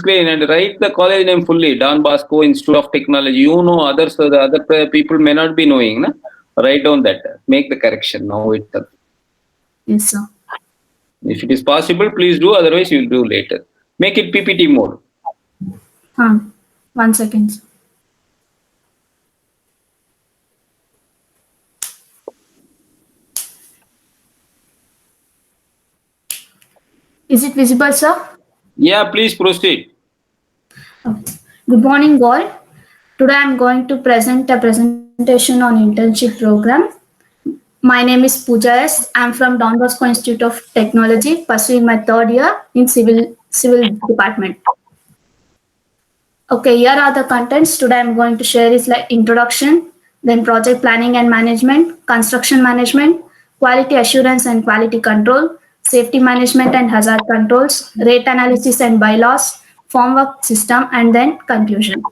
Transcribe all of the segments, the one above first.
screen and write the college name fully. Don Bosco Institute of Technology. You know others, the other people may not be knowing. Na? Write down that. Make the correction now itself. Yes, sir. If it is possible, please do. Otherwise, you will do later. Make it PPT mode. 1 second. Sir. Is it visible, sir? Yeah, please proceed. Okay. Good morning, all. Today I am going to present a presentation on internship program. My name is Pooja S. I am from Don Bosco Institute of Technology, pursuing my 3rd year in civil department. Okay, here are the contents. Today I am going to share is like introduction, then project planning and management, construction management, quality assurance and quality control, safety management and hazard controls, rate analysis and bylaws, formwork system, and then conclusion.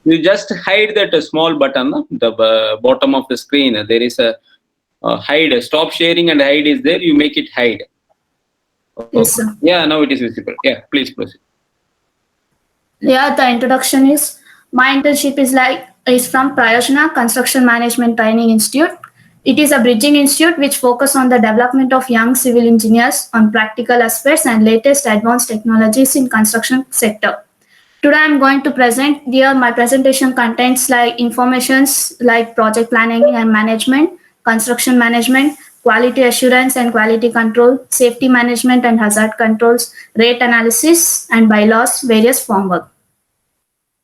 You just hide that small button, no? The bottom of the screen. There is a hide. Stop sharing and hide is there. You make it hide. Yes, sir. Yeah, now it is visible. Yeah, please proceed. Yeah, the introduction is my internship is from Prayojana Construction Management Training Institute. It is a bridging institute which focuses on the development of young civil engineers on practical aspects and latest advanced technologies in construction sector. Today I'm going to present here. My presentation contains like informations like project planning and management, construction management, quality assurance and quality control, safety management and hazard controls, rate analysis and bylaws, various formwork.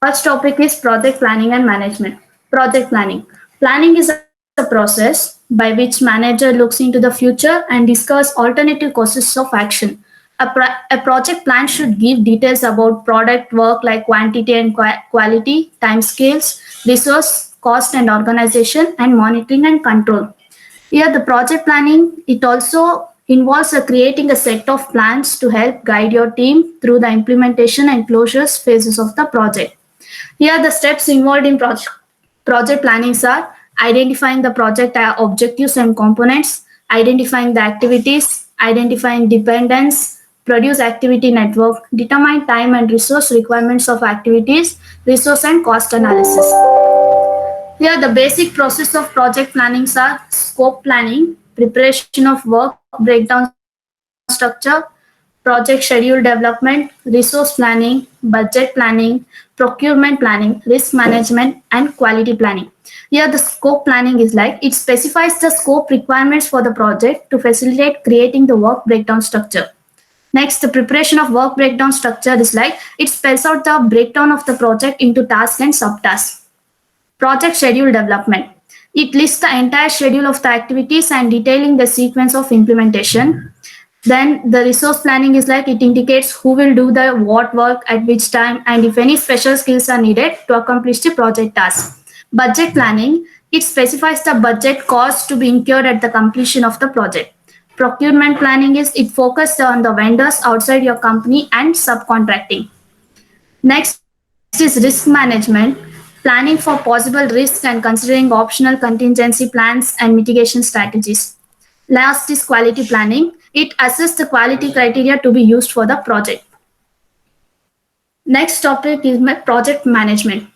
First topic is project planning and management. Project planning. Planning is a process by which manager looks into the future and discuss alternative courses of action. A project plan should give details about product work like quantity and quality, timescales, resource, cost and organization, and monitoring and control. Here, the project planning, it also involves creating a set of plans to help guide your team through the implementation and closures phases of the project. Here, the steps involved in project planning are identifying the project objectives and components, identifying the activities, identifying dependence, produce activity network, determine time and resource requirements of activities, resource and cost analysis. Here, the basic process of project planning are scope planning, preparation of work breakdown structure, project schedule development, resource planning, budget planning, procurement planning, risk management, and quality planning. Here, the scope planning is like it specifies the scope requirements for the project to facilitate creating the work breakdown structure. Next, the preparation of work breakdown structure is like it spells out the breakdown of the project into tasks and subtasks. Project schedule development. It lists the entire schedule of the activities and detailing the sequence of implementation. Then the resource planning is like it indicates who will do the what work at which time and if any special skills are needed to accomplish the project task. Budget planning, it specifies the budget cost to be incurred at the completion of the project. Procurement planning is it focuses on the vendors outside your company and subcontracting. Next is risk management, planning for possible risks and considering optional contingency plans and mitigation strategies. Last is quality planning. It assesses the quality criteria to be used for the project. Next topic is project management.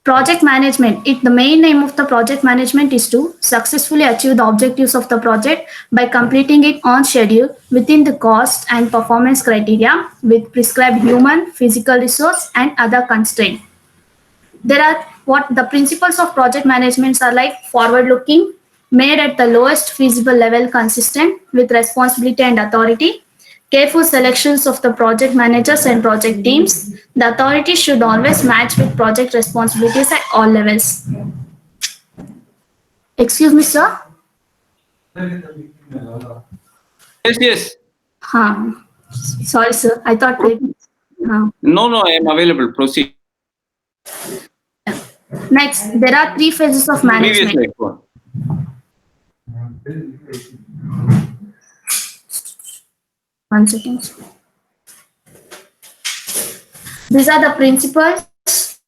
Project management, the main aim of the project management is to successfully achieve the objectives of the project by completing it on schedule within the cost and performance criteria with prescribed human, physical resource and other constraints. There are what the principles of project management are like forward-looking, made at the lowest feasible level consistent with responsibility and authority, careful selections of the project managers and project teams. The authority should always match with project responsibilities at all levels. Excuse me, sir? Yes. Sorry, sir. I thought... No, I am available. Proceed. Next, there are 3 phases of management. One second. These are the principles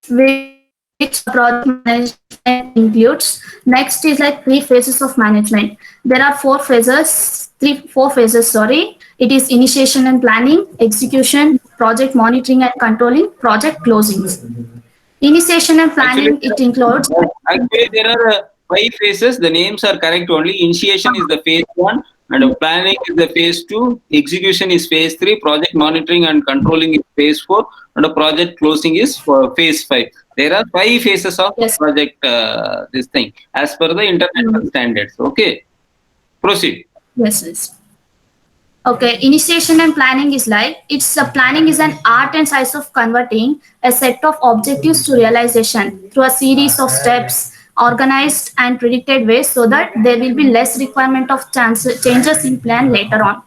which project management includes. Next is like 3 phases of management. There are 4 phases. It is initiation and planning, execution, project monitoring and controlling, project closings. Initiation and Actually, planning, it includes. actually, there are five phases. The names are correct only. Initiation is the phase one, and planning is the phase two. Execution is phase three. Project monitoring and controlling is phase four, and the project closing is for phase five. There are five phases of Yes. project. This thing as per the international standards. Okay, proceed. Yes, yes. Okay, initiation and planning is like it's planning is an art and science of converting a set of objectives to realization through a series of steps, organized and predicted ways, so that there will be less requirement of changes in plan later on.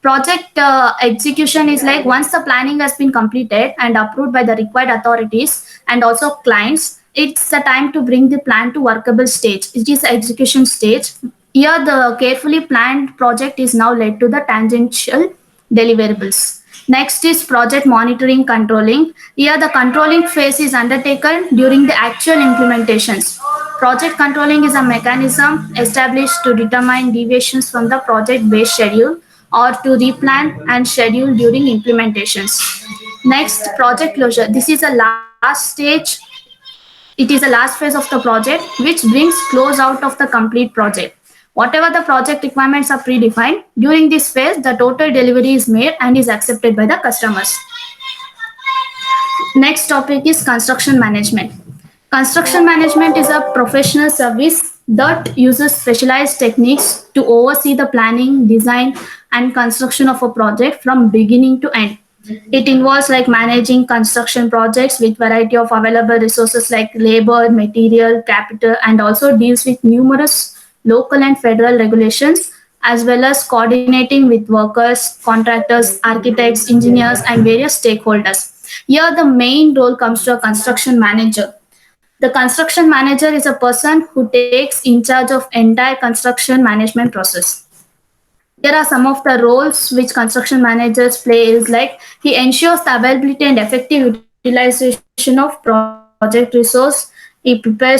Project execution is like once the planning has been completed and approved by the required authorities and also clients, it's the time to bring the plan to workable stage. It is the execution stage. Here, the carefully planned project is now led to the tangential deliverables. Next is project monitoring controlling. Here, the controlling phase is undertaken during the actual implementations. Project controlling is a mechanism established to determine deviations from the project based schedule or to replan and schedule during implementations. Next, project closure. This is a last stage. It is the last phase of the project which brings close out of the complete project. Whatever the project requirements are predefined, during this phase, the total delivery is made and is accepted by the customers. Next topic is construction management. Construction management is a professional service that uses specialized techniques to oversee the planning, design, and construction of a project from beginning to end. It involves like managing construction projects with variety of available resources like labor, material, capital, and also deals with numerous local and federal regulations, as well as coordinating with workers, contractors, architects, engineers, and various stakeholders. Here, the main role comes to a construction manager. The construction manager is a person who takes in charge of entire construction management process. Here are some of the roles which construction managers play is like he ensures the availability and effective utilization of project resource. He prepare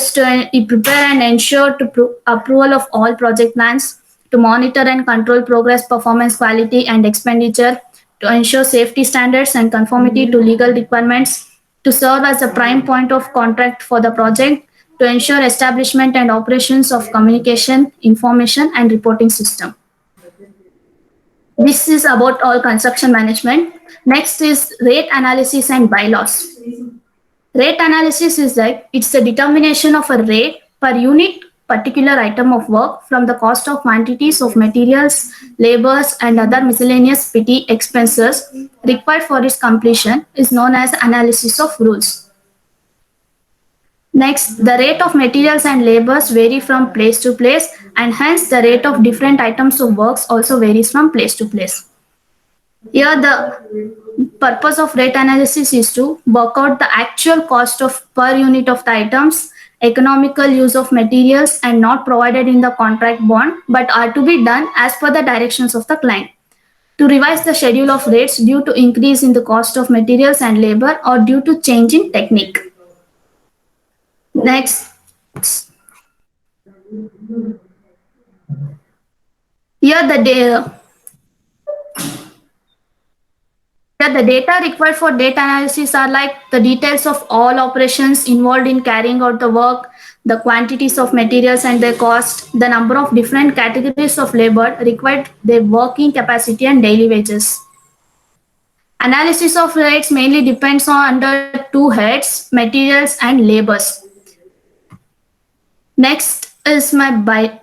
and ensure to approval of all project plans, to monitor and control progress, performance, quality, and expenditure, to ensure safety standards and conformity to legal requirements, to serve as a prime point of contact for the project, to ensure establishment and operations of communication, information, and reporting system. This is about all construction management. Next is rate analysis and bylaws. Rate analysis is like it's the determination of a rate per unit particular item of work from the cost of quantities of materials, labors, and other miscellaneous petty expenses required for its completion is known as analysis of rules. Next, the rate of materials and labors vary from place to place, and hence the rate of different items of works also varies from place to place. Here, the purpose of rate analysis is to work out the actual cost of per unit of the items, economical use of materials, and not provided in the contract bond, but are to be done as per the directions of the client. To revise the schedule of rates due to increase in the cost of materials and labor or due to change in technique. Next, here the data required for data analysis are like the details of all operations involved in carrying out the work, the quantities of materials and their cost, the number of different categories of labor required, their working capacity and daily wages. Analysis of rates mainly depends on under two heads, materials and labors. Next is my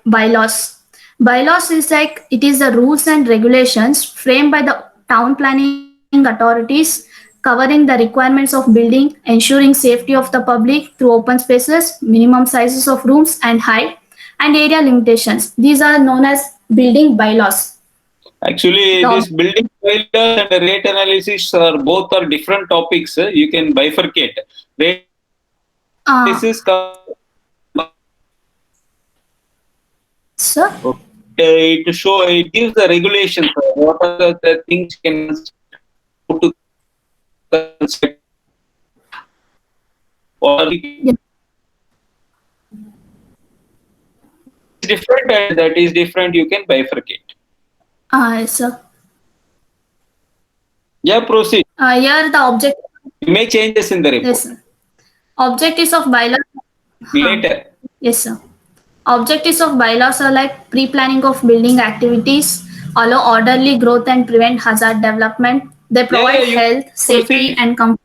bylaws. Bylaws is like it is the rules and regulations framed by the town planning authorities covering the requirements of building, ensuring safety of the public through open spaces, minimum sizes of rooms and height, and area limitations. These are known as building bylaws. Actually, Now, this building bylaws and the rate analysis are both are different topics. You can bifurcate. Rate analysis sir, it gives the regulations. What are the things can how to construct or yeah, different and that is different. You can bifurcate. sir. Yeah, proceed. Here the object. You make changes in the report Yes, sir. Objectives of bylaws. later. Yes, sir. Objectives of bylaws are like pre-planning of building activities, allow orderly growth and prevent hazard development. They provide You health, safety, proceed. and comfort.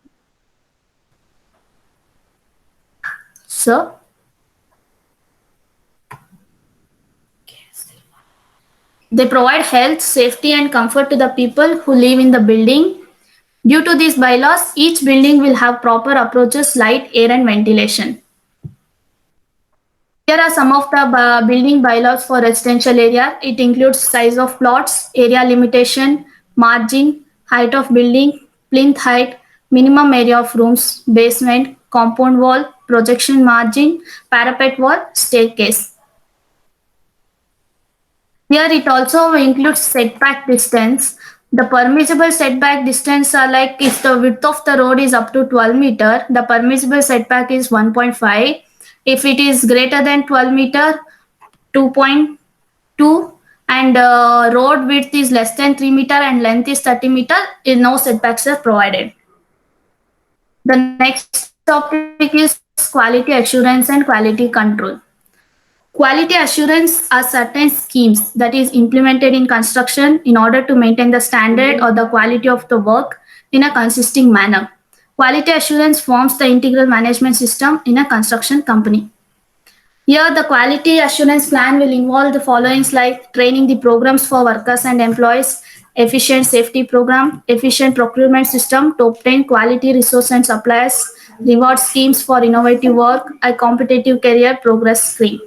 So, they provide health, safety, and comfort to the people who live in the building. Due to these bylaws, each building will have proper approaches, light, air, and ventilation. Here are some of the building bylaws for residential area. It includes size of plots, area limitation, margin, height of building, plinth height, minimum area of rooms, basement, compound wall, projection margin, parapet wall, staircase. Here it also includes setback distance. The permissible setback distance are like if the width of the road is up to 12 meter, the permissible setback is 1.5. If it is greater than 12 meter, 2.2, and road width is less than 3 meter and length is 30 meter, no setbacks are provided. The next topic is quality assurance and quality control. Quality assurance are certain schemes that is implemented in construction in order to maintain the standard or the quality of the work in a consistent manner. Quality assurance forms the integral management system in a construction company. Here, the quality assurance plan will involve the following like training the programs for workers and employees, efficient safety program, efficient procurement system to obtain quality resource and suppliers, reward schemes for innovative work, a competitive career progress scheme.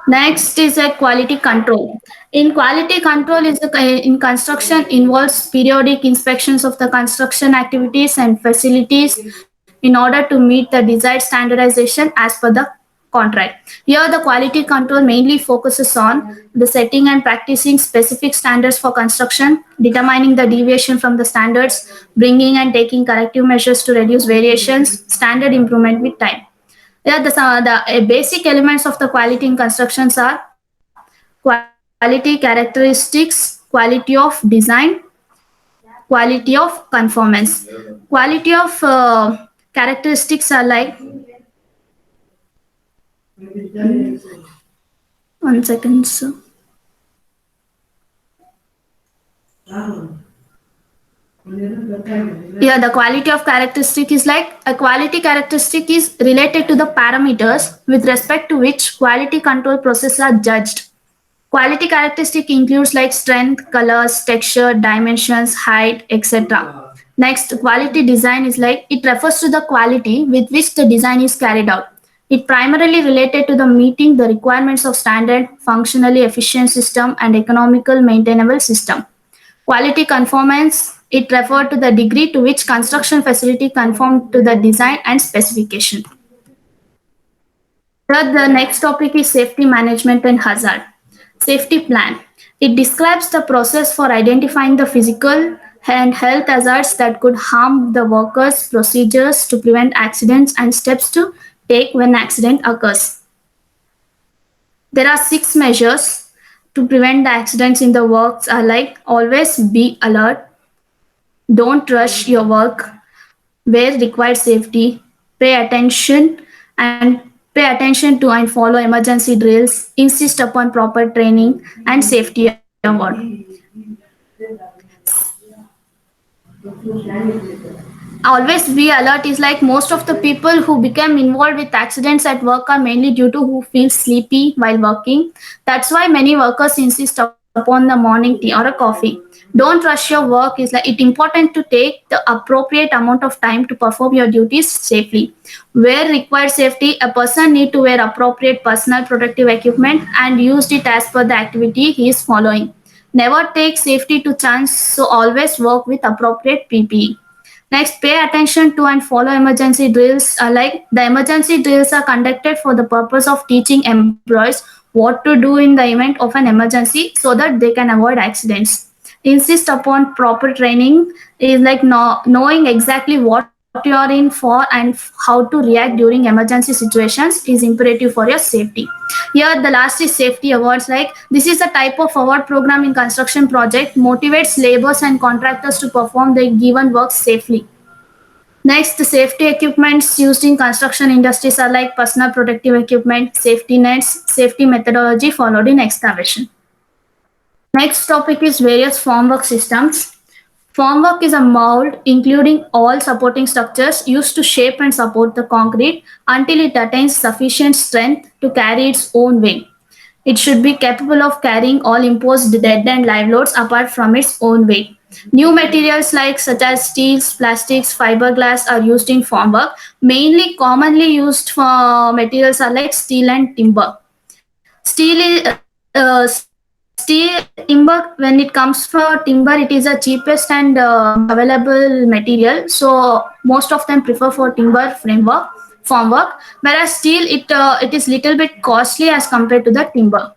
Next is a quality control. In quality control is in construction involves periodic inspections of the construction activities and facilities in order to meet the desired standardization as per the contract. Here the quality control mainly focuses on the setting and practicing specific standards for construction, determining the deviation from the standards, bringing and taking corrective measures to reduce variations, standard improvement with time. Yeah, the basic elements of the quality in constructions are quality characteristics, quality of design, quality of conformance. Quality of characteristics are like, one second, sir. Yeah, the quality of characteristic is like a quality characteristic is related to the parameters with respect to which quality control processes are judged. Quality characteristic includes like strength, colors, texture, dimensions, height, etc. Next, quality design is like it refers to the quality with which the design is carried out. It primarily related to the meeting the requirements of standard, functionally efficient system and economical maintainable system. Quality conformance, it referred to the degree to which construction facility conformed to the design and specification. The next topic is safety management and hazard. Safety plan. It describes the process for identifying the physical and health hazards that could harm the workers, procedures to prevent accidents, and steps to take when accident occurs. There are 6 measures to prevent the accidents in the works are like always be alert, don't rush your work, wear required safety, pay attention and pay attention to and follow emergency drills, insist upon proper training and safety award. Always be alert is like most of the people who become involved with accidents at work are mainly due to who feel sleepy while working. That's why many workers insist upon the morning tea or a coffee. Don't rush your work is like it's important to take the appropriate amount of time to perform your duties safely. Where required safety, a person need to wear appropriate personal protective equipment and use it as per the activity he is following. Never take safety to chance, so always work with appropriate PPE. Next, pay attention to and follow emergency drills. Like the emergency drills are conducted for the purpose of teaching employees what to do in the event of an emergency so that they can avoid accidents. Insist upon proper training is like knowing exactly what to you are in for and how to react during emergency situations is imperative for your safety. Here, the last is safety awards. Like this is a type of award program in construction project motivates laborers and contractors to perform their given work safely. Next, the safety equipments used in construction industries are like personal protective equipment, safety nets, safety methodology followed in excavation. Next topic is various formwork systems. Formwork is a mold including all supporting structures used to shape and support the concrete until it attains sufficient strength to carry its own weight. It should be capable of carrying all imposed dead and live loads apart from its own weight. New materials like such as steels, plastics, fiberglass are used in formwork. Mainly commonly used for materials are like steel and timber. Steel timber, when it comes for timber, it is the cheapest and available material. So most of them prefer for timber framework formwork, whereas steel it is little bit costly as compared to the timber.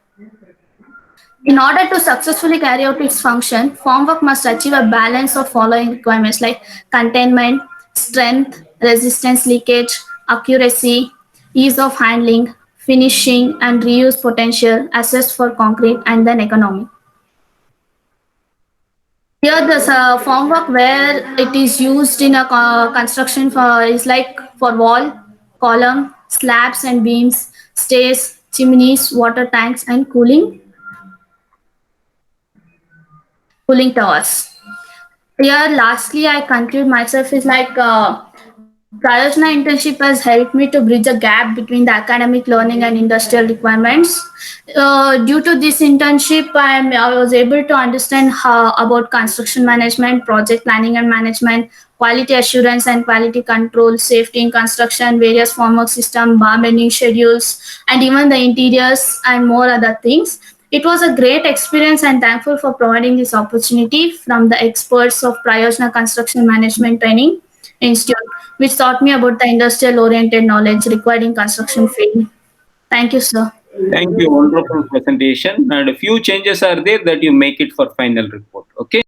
In order to successfully carry out its function, formwork must achieve a balance of following requirements like containment, strength, resistance leakage, accuracy, ease of handling, finishing, and reuse potential assessed for concrete and then economy. Here, the formwork where it is used in a construction for is like for wall, column, slabs and beams, stairs, chimneys, water tanks, and cooling towers. Here, lastly, I conclude myself is like Prayojana internship has helped me to bridge a gap between the academic learning and industrial requirements. Due to this internship, I was able to understand how about construction management, project planning and management, quality assurance and quality control, safety in construction, various formwork system, bar menu schedules, and even the interiors and more other things. It was a great experience and thankful for providing this opportunity from the experts of Prayojana Construction Management Training Institute, which taught me about the industrial oriented knowledge required in construction field. Thank you, sir. Thank you. Wonderful presentation. And a few changes are there that you make it for final report. Okay.